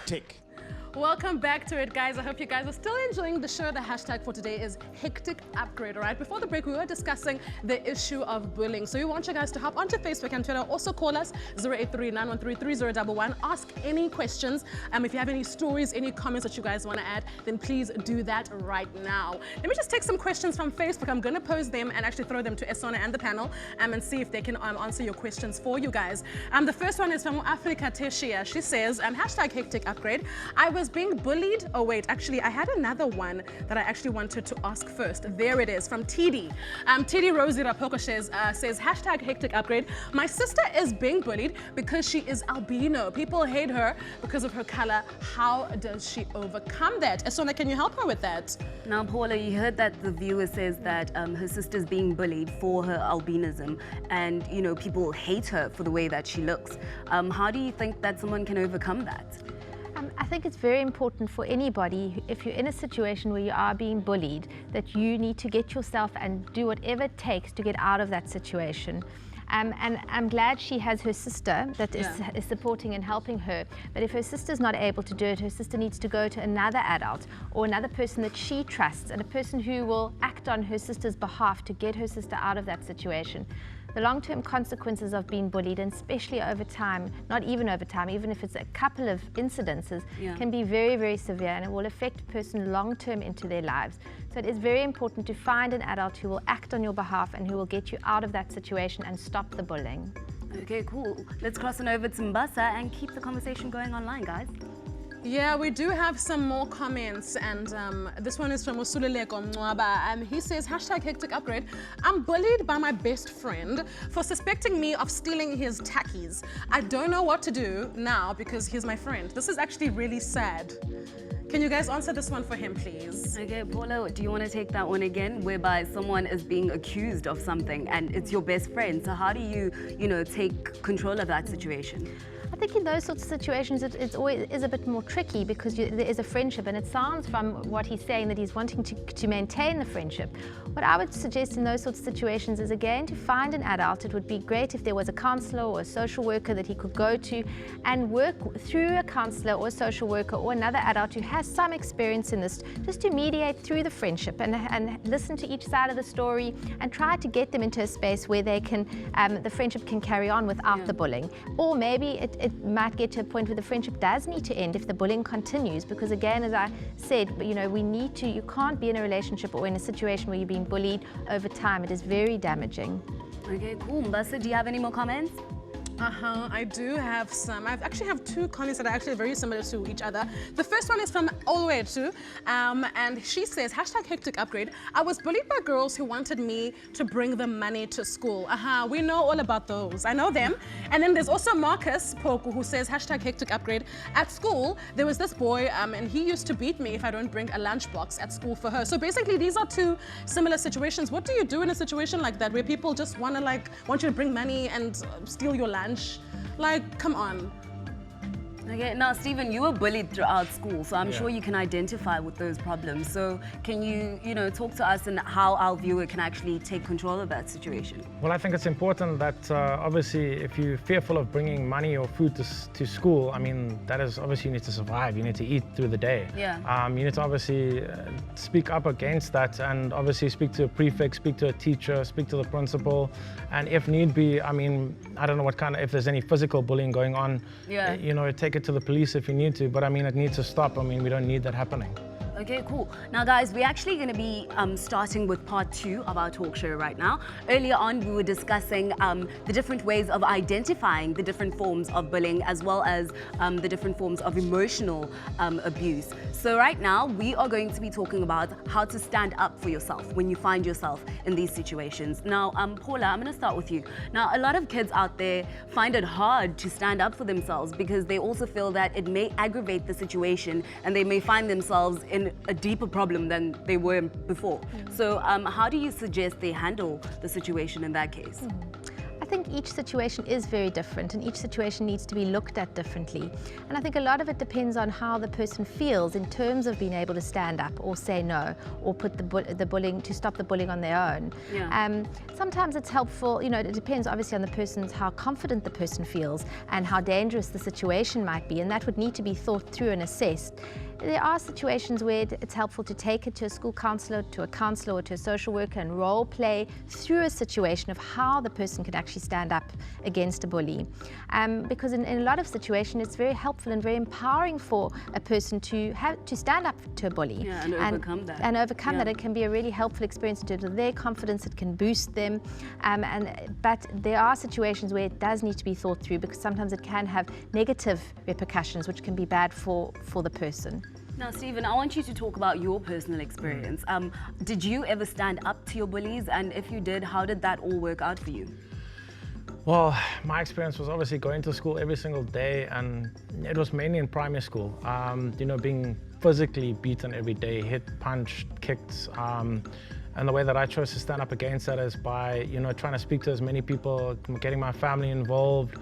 hectic. Welcome back to it, guys. I hope you guys are still enjoying the show. The hashtag for today is Hectic Upgrade, all right? Before the break, we were discussing the issue of bullying. So we want you guys to hop onto Facebook and Twitter. Also call us 083-913-3011. Ask any questions. If you have any stories, any comments that you guys want to add, then please do that right now. Let me just take some questions from Facebook. I'm going to pose them and actually throw them to Esona and the panel and see if they can answer your questions for you guys. The first one is from Africa Teshia. She says, hashtag Hectic Upgrade. I was being bullied. Oh wait, actually I had another one that I actually wanted to ask first. There it is from TD. TD Rosie Rapoko says hashtag Hectic Upgrade. My sister is being bullied because she is albino. People hate her because of her color. How does she overcome that? Esona, can you help her with that? Now, Paula, you heard that the viewer says that her sister's being bullied for her albinism, and people hate her for the way that she looks. How do you think that someone can overcome that? I think it's very important for anybody, if you're in a situation where you are being bullied, that you need to get yourself and do whatever it takes to get out of that situation. And I'm glad she has her sister that is supporting and helping her. But if her sister's not able to do it, her sister needs to go to another adult or another person that she trusts, and a person who will act on her sister's behalf to get her sister out of that situation. The long-term consequences of being bullied, and especially over time, not even over time, even if it's a couple of incidences, can be very, very severe, and it will affect a person long-term into their lives. So it is very important to find an adult who will act on your behalf and who will get you out of that situation and stop the bullying. Okay, cool. Let's cross on over to Mbasa and keep the conversation going online, guys. Yeah, we do have some more comments, and this one is from Usululeko Mngwaba. He says, hashtag Hectic Upgrade. I'm bullied by my best friend for suspecting me of stealing his tackies. I don't know what to do now because he's my friend. This is actually really sad. Can you guys answer this one for him, please? Okay, Paula, do you want to take that one again, whereby someone is being accused of something and it's your best friend? So how do you, take control of that situation? I think in those sorts of situations, it always is a bit more tricky because there is a friendship, and it sounds from what he's saying that he's wanting to maintain the friendship. What I would suggest in those sorts of situations is, again, to find an adult. It would be great if there was a counsellor or a social worker that he could go to and work through a counsellor or a social worker or another adult who has some experience in this, just to mediate through the friendship and listen to each side of the story and try to get them into a space where they can, the friendship can carry on without the bullying. Or maybe it might get to a point where the friendship does need to end if the bullying continues, because again, as I said, you can't be in a relationship or in a situation where you're being bullied over time. It is very damaging. Okay, cool. Mbasa, do you have any more comments? I do have some. I actually have two comments that are actually very similar to each other. The first one is from Olwetu, and she says, hashtag Hectic Upgrade. I was bullied by girls who wanted me to bring them money to school. We know all about those. I know them. And then there's also Marcus Poku who says, hashtag Hectic Upgrade. At school, there was this boy, and he used to beat me if I don't bring a lunchbox at school for her. So basically, these are two similar situations. What do you do in a situation like that where people just want you to bring money and steal your lunch? Like, come on. Okay, now Stephen, you were bullied throughout school, so I'm sure you can identify with those problems. So can you, talk to us and how our viewer can actually take control of that situation? Well, I think it's important that obviously if you're fearful of bringing money or food to school, I mean, that is obviously you need to survive, you need to eat through the day. Yeah. You need to obviously speak up against that and obviously speak to a prefect, speak to a teacher, speak to the principal, and if need be, I mean, I don't know if there's any physical bullying going on, take it to the police if you need to, but I mean, it needs to stop. I mean, we don't need that happening. Okay, cool. Now, guys, we're actually going to be starting with part 2 of our talk show right now. Earlier on, we were discussing the different ways of identifying the different forms of bullying, as well as the different forms of emotional abuse. So right now, we are going to be talking about how to stand up for yourself when you find yourself in these situations. Now, Paula, I'm going to start with you. Now, a lot of kids out there find it hard to stand up for themselves because they also feel that it may aggravate the situation and they may find themselves in a deeper problem than they were before. So how do you suggest they handle the situation in that case? I think each situation is very different and each situation needs to be looked at differently. And I think a lot of it depends on how the person feels in terms of being able to stand up or say no or put the bullying, to stop the bullying on their own. Yeah. Sometimes it's helpful, you know, it depends obviously on the person's, how confident the person feels and how dangerous the situation might be, and that would need to be thought through and assessed. There are situations where it's helpful to take it to a school counsellor, to a counsellor or to a social worker and role play through a situation of how the person can actually stand up against a bully. Because in a lot of situations it's very helpful and very empowering for a person to stand up to a bully. Yeah, and overcome that. And overcome that. It can be a really helpful experience in terms of their confidence, it can boost them. But there are situations where it does need to be thought through because sometimes it can have negative repercussions which can be bad for the person. Now, Stephen, I want you to talk about your personal experience. Did you ever stand up to your bullies? And if you did, how did that all work out for you? Well, my experience was obviously going to school every single day, and it was mainly in primary school. You know, being physically beaten every day, hit, punched, kicked. And the way that I chose to stand up against that is by, you know, trying to speak to as many people, getting my family involved.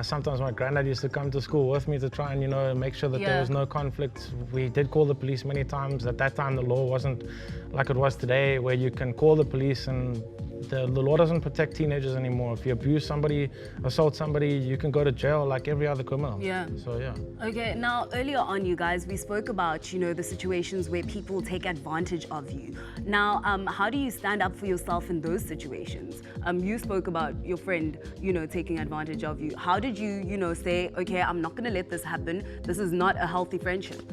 Sometimes my granddad used to come to school with me to try and, you know, make sure that there was no conflict. We did call the police many times. At that time, the law wasn't like it was today, where you can call the police and the law doesn't protect teenagers anymore. If you abuse somebody, assault somebody, you can go to jail like every other criminal. Yeah. So, yeah. Okay, now earlier on, you guys, we spoke about, you know, the situations where people take advantage of you. Now, how do you stand up for yourself in those situations? You spoke about your friend, you know, taking advantage of you. How did you, you know, say, okay, I'm not going to let this happen. This is not a healthy friendship.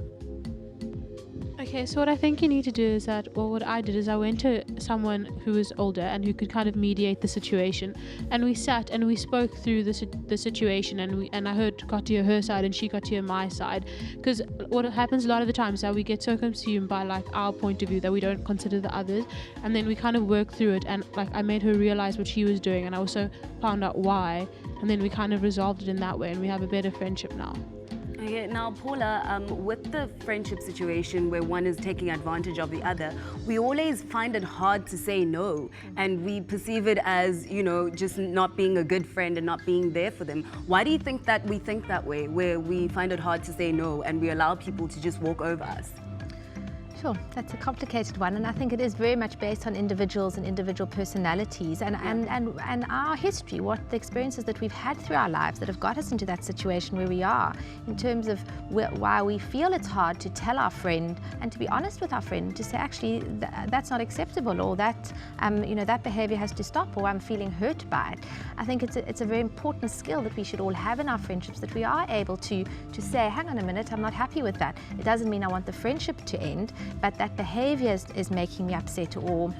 Okay, so what I think you need to do is that, well, what I did is I went to someone who was older and who could kind of mediate the situation, and we sat and we spoke through the situation, and I got to hear her side and she got to hear my side, because what happens a lot of the time is that we get so consumed by like our point of view that we don't consider the others, and then we kind of work through it, and like I made her realize what she was doing and I also found out why, and then we kind of resolved it in that way and we have a better friendship now. Okay, now Paula, with the friendship situation where one is taking advantage of the other, we always find it hard to say no, and we perceive it as, you know, just not being a good friend and not being there for them. Why do you think that we think that way, where we find it hard to say no and we allow people to just walk over us? Sure, that's a complicated one, and I think it is very much based on individuals and individual personalities and our history, what the experiences that we've had through our lives that have got us into that situation where we are, in terms of why we feel it's hard to tell our friend and to be honest with our friend, to say actually that's not acceptable, or that you know, that behavior has to stop, or I'm feeling hurt by it. I think it's a very important skill that we should all have in our friendships, that we are able to say, hang on a minute, I'm not happy with that. It doesn't mean I want the friendship to end, but that behavior is making me upset or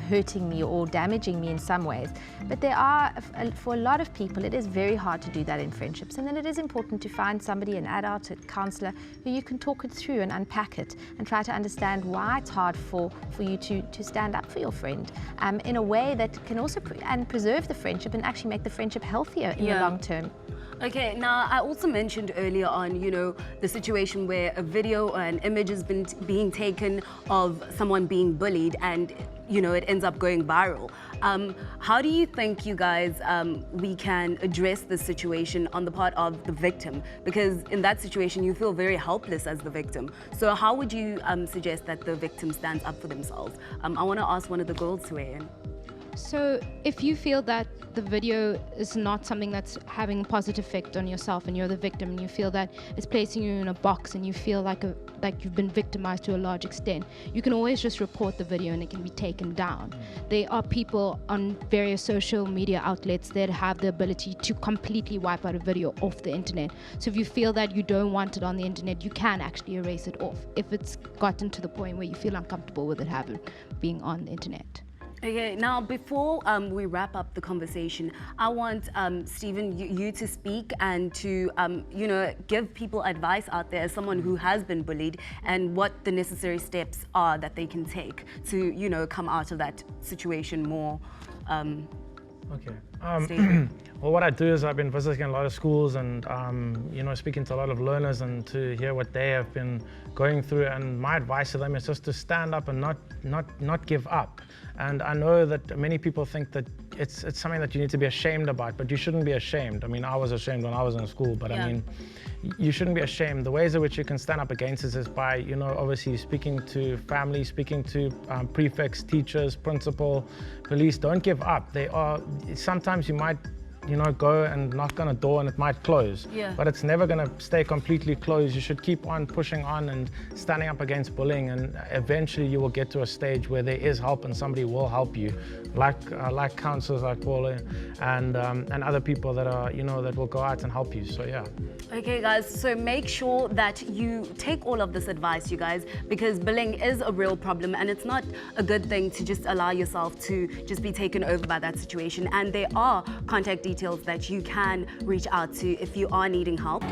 hurting me or damaging me in some ways. But there are, for a lot of people, it is very hard to do that in friendships, and then it is important to find somebody, an adult, a counsellor, who you can talk it through and unpack it and try to understand why it's hard for you to stand up for your friend in a way that can also preserve the friendship and actually make the friendship healthier in the long term. Okay, now I also mentioned earlier on, you know, the situation where a video or an image has been being taken of someone being bullied and, you know, it ends up going viral. How do you think, you guys, we can address this situation on the part of the victim? Because in that situation, you feel very helpless as the victim. So how would you suggest that the victim stands up for themselves? I want to ask one of the girls to weigh in. So if you feel that the video is not something that's having a positive effect on yourself and you're the victim, and you feel that it's placing you in a box and you feel like you've been victimized to a large extent, you can always just report the video and it can be taken down. There are people on various social media outlets that have the ability to completely wipe out a video off the internet. So if you feel that you don't want it on the internet, you can actually erase it off if it's gotten to the point where you feel uncomfortable with it being on the internet. Okay, now before we wrap up the conversation, I want Stephen, you to speak and to you know, give people advice out there as someone who has been bullied, and what the necessary steps are that they can take to, you know, come out of that situation more. Okay. Well, what I do is I've been visiting a lot of schools and, you know, speaking to a lot of learners and to hear what they have been going through. And my advice to them is just to stand up and not give up. And I know that many people think that it's something that you need to be ashamed about, but you shouldn't be ashamed. I mean, I was ashamed when I was in school, but I mean, you shouldn't be ashamed. The ways in which you can stand up against this is by, you know, obviously speaking to family, speaking to prefects, teachers, principal, police. Don't give up. Sometimes you might, you know, go and knock on a door and it might close. But it's never going to stay completely closed. You should keep on pushing on and standing up against bullying, and eventually you will get to a stage where there is help and somebody will help you, like counselors like Paula and other people that are, you know, that will go out and help you. So yeah. Okay guys, so make sure that you take all of this advice, you guys, because bullying is a real problem and it's not a good thing to just allow yourself to just be taken over by that situation. And there are contact details that you can reach out to if you are needing help.